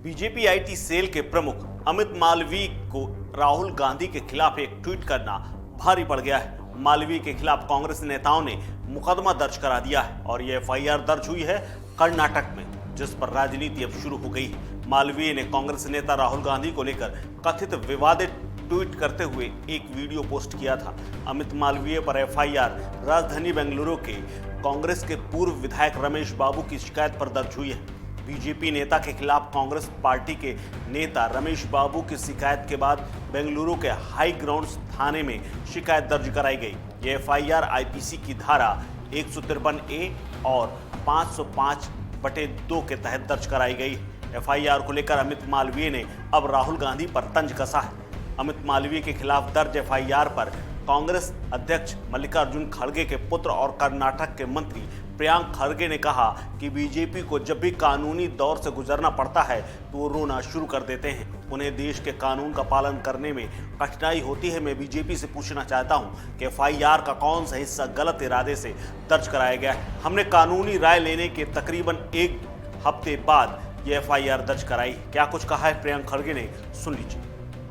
BJP IT cell के प्रमुख अमित मालवीय को राहुल गांधी के खिलाफ एक ट्वीट करना भारी पड़ गया है। मालवीय के खिलाफ कांग्रेस नेताओं ने मुकदमा दर्ज करा दिया है और यह एफआईआर दर्ज हुई है कर्नाटक में, जिस पर राजनीति अब शुरू हो गई है। मालवीय ने कांग्रेस नेता राहुल गांधी को लेकर कथित विवादित ट्वीट करते हुए एक वीडियो पोस्ट किया था। अमित मालवीय पर एफआईआर राजधानी बेंगलुरु के कांग्रेस के पूर्व विधायक रमेश बाबू की शिकायत पर दर्ज हुई है। बीजेपी नेता के खिलाफ कांग्रेस पार्टी के नेता रमेश बाबू की शिकायत के बाद बेंगलुरु के हाई ग्राउंड थाने में शिकायत दर्ज कराई गई। ये एफआईआर आईपीसी की धारा 153A और 505/2 के तहत दर्ज कराई गई। एफआईआर को लेकर अमित मालवीय ने अब राहुल गांधी पर तंज कसा है। अमित मालवीय के खिलाफ दर्ज एफआईआर पर कांग्रेस अध्यक्ष मल्लिकार्जुन खड़गे के पुत्र और कर्नाटक के मंत्री प्रियांक खड़गे ने कहा कि बीजेपी को जब भी कानूनी दौर से गुजरना पड़ता है तो वो रोना शुरू कर देते हैं। उन्हें देश के कानून का पालन करने में कठिनाई होती है। मैं बीजेपी से पूछना चाहता हूं कि एफआईआर का कौन सा हिस्सा गलत इरादे से दर्ज कराया गया है। हमने कानूनी राय लेने के तकरीबन एक हफ्ते बाद ये एफआईआर दर्ज कराई। क्या कुछ कहा है प्रियांक खड़गे ने, सुन लीजिए।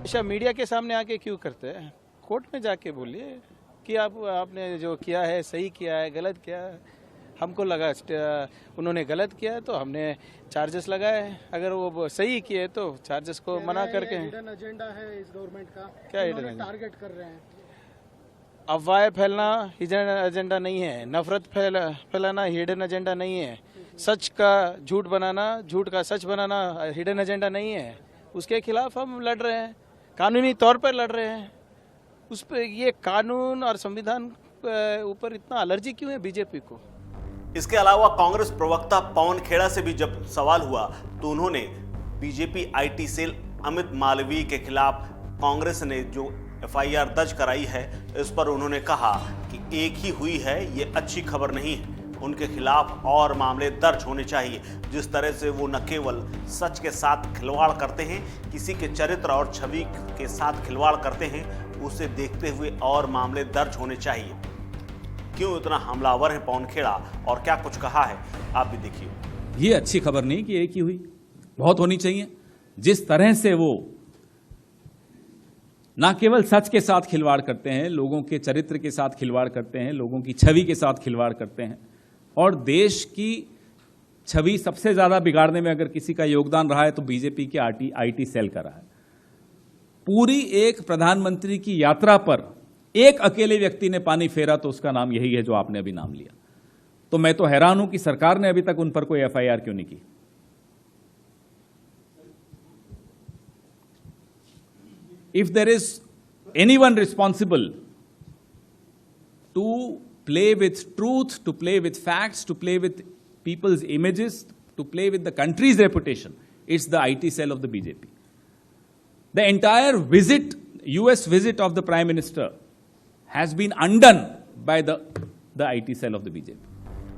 अच्छा, मीडिया के सामने आके क्यों करते हैं? कोर्ट में जाके बोलिए कि आपने जो किया है सही किया है, गलत किया है। हमको लगा उन्होंने गलत किया है तो हमने चार्जेस लगाए। अगर वो सही किए तो चार्जेस को मना करके। हिडन एजेंडा है इस गवर्नमेंट का, क्या हिडन टारगेट कर रहे हैं? अफवाहें फैलना हिडन एजेंडा नहीं है, नफरत फैलाना हिडन एजेंडा नहीं है, सच का झूठ बनाना, झूठ का सच बनाना हिडन एजेंडा नहीं है। उसके खिलाफ हम लड़ रहे हैं, कानूनी तौर पर लड़ रहे हैं। उस पर ये कानून और संविधान ऊपर इतना एलर्जी क्यों है बीजेपी को? इसके अलावा कांग्रेस प्रवक्ता पवन खेड़ा से भी जब सवाल हुआ तो उन्होंने BJP IT cell Amit Malviya के खिलाफ कांग्रेस ने जो एफआईआर दर्ज कराई है इस पर उन्होंने कहा कि एक ही हुई है, ये अच्छी खबर नहीं है। उनके खिलाफ और मामले दर्ज होने चाहिए। जिस तरह से वो न केवल सच के साथ खिलवाड़ करते हैं, किसी के चरित्र और छवि के साथ खिलवाड़ करते हैं, उसे देखते हुए और मामले दर्ज होने चाहिए। क्यों इतना हमलावर है पवन खेड़ा और क्या कुछ कहा है, आप भी देखिए। ये अच्छी खबर नहीं कि एक ही हुई, बहुत होनी चाहिए। जिस तरह से वो ना केवल सच के साथ खिलवाड़ करते हैं, लोगों के चरित्र के साथ खिलवाड़ करते हैं, लोगों की छवि के साथ खिलवाड़ करते हैं, और देश की छवि सबसे ज्यादा बिगाड़ने में अगर किसी का योगदान रहा है तो बीजेपी के आईटी सेल का रहा है। पूरी एक प्रधानमंत्री की यात्रा पर एक अकेले व्यक्ति ने पानी फेरा तो उसका नाम यही है जो आपने अभी नाम लिया। तो मैं तो हैरान हूं कि सरकार ने अभी तक उन पर कोई एफआईआर क्यों नहीं की। If there is anyone responsible to play with truth, to play with facts, to play with people's images, to play with the country's reputation, it's the IT cell of the BJP. The entire visit, US visit of the Prime Minister has been undone by the IT cell of the BJP.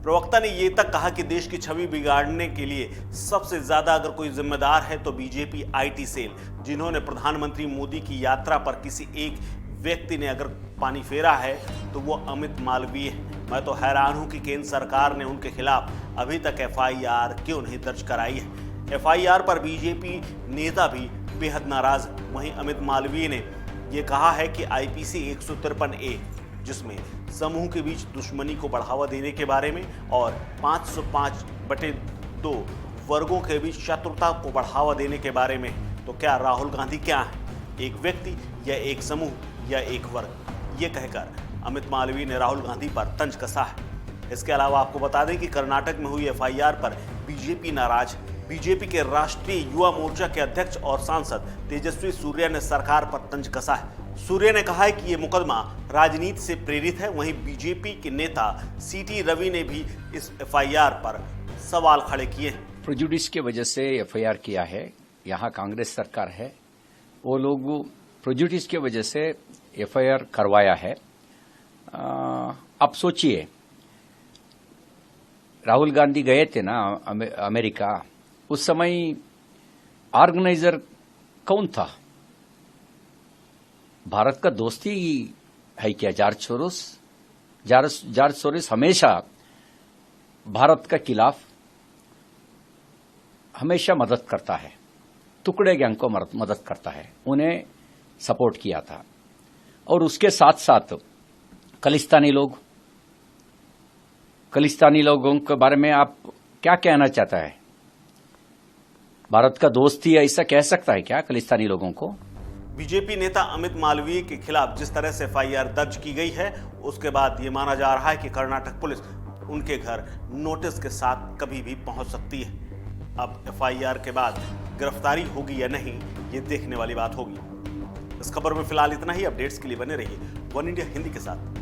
प्रवक्ता ने ये तक कहा कि देश की छवि बिगाड़ने के लिए सबसे ज्यादा अगर कोई जिम्मेदार है तो बीजेपी आईटी सेल, जिन्होंने प्रधानमंत्री मोदी की यात्रा पर किसी एक व्यक्ति ने अगर पानी फेरा है तो वो अमित मालवीय है। मैं तो हैरान हूं कि केंद्र सरकार ने उनके खिलाफ अभी तक एफआईआर क्यों नहीं दर्ज कराई है। एफआईआर पर बीजेपी नेता भी बेहद नाराज है। वहीं अमित मालवीय ने यह कहा है कि आईपीसी 153A, जिसमें समूह के बीच दुश्मनी को बढ़ावा देने के बारे में और 505/2 वर्गों के बीच शत्रुता को बढ़ावा देने के बारे में, तो क्या राहुल गांधी क्या है, एक व्यक्ति या एक समूह या एक वर्ग? ये कहकर अमित मालवीय ने राहुल गांधी पर तंज कसा है। इसके अलावा आपको बता दें कि कर्नाटक में हुई एफआईआर पर बीजेपी नाराज है। बीजेपी के राष्ट्रीय युवा मोर्चा के अध्यक्ष और सांसद तेजस्वी सूर्या ने सरकार पर तंज कसा है। सूर्या ने कहा है कि ये मुकदमा राजनीति से प्रेरित है। वहीं बीजेपी के नेता सीटी रवि ने भी इस एफआईआर पर सवाल खड़े किए हैं। प्रेजुडिस की वजह से एफआईआर किया है। यहाँ कांग्रेस सरकार है, वो लोग प्रेजुडिस की वजह से एफआईआर करवाया है। अब सोचिए, राहुल गांधी गए थे ना अमेरिका, उस समय ऑर्गेनाइजर कौन था? भारत का दोस्ती है क्या जॉर्ज सोरोस? जॉर्ज सोरोस हमेशा भारत के खिलाफ हमेशा मदद करता है। टुकड़े गैंग को मदद करता है, उन्हें सपोर्ट किया था। और उसके साथ साथ खलिस्तानी लोगों के बारे में आप क्या कहना चाहता है? भारत का दोस्त ही ऐसा कह सकता है क्या खलिस्तानी लोगों को? बीजेपी नेता अमित मालवीय के खिलाफ जिस तरह से एफआईआर दर्ज की गई है, उसके बाद ये माना जा रहा है कि कर्नाटक पुलिस उनके घर नोटिस के साथ कभी भी पहुंच सकती है। अब एफआईआर के बाद गिरफ्तारी होगी या नहीं, ये देखने वाली बात होगी। इस खबर में फिलहाल इतना ही। अपडेट्स के लिए बने रहिए वन इंडिया हिंदी के साथ।